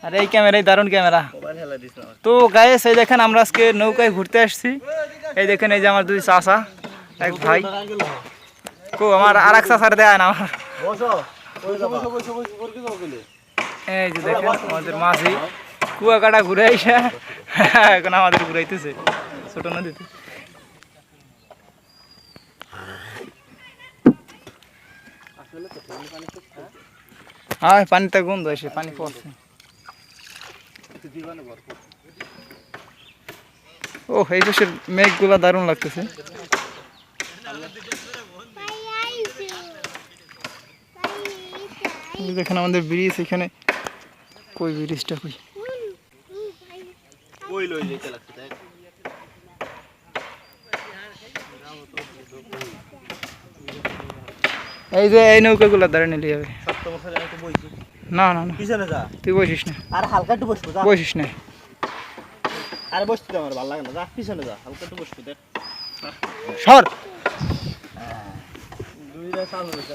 আর এই ক্যামেরাই দারুণ ক্যামেরা। তো গাইস এই দেখেন আমরা আজকে নৌকায় ঘুরতে আসছি। এই দেখেন এই যে আমার দুই চাচা এক ভাই। কো আমার আর এক চাচার দেয় না আমার। এই যে দেখেন আমাদের মাঝি কুয়াকাটা ঘুরে আইসা এখন আমাদের ঘুরাইতেছে ছোট নদীতে। হ্যাঁ পানিতে গন্ধ আসে, পানি পড়ছে। ও এই পাশের মেঘগুলা দারুণ লাগতেছে। দেখেন আমাদের ব্রিজ এখানে, কই ব্রিজটা কই? এই যে এই নৌকাগুলো দাঁড়িয়ে নিলে যাবে। না না না পিছনে যা, তুই বসিস না। আর হালকা একটু বসবো, বসিস না। আরে বসতে দে, আমার ভালো লাগে না, যা পিছনে যা, হালকা একটু বসতে দে। সর দুইটা চালু হইছে।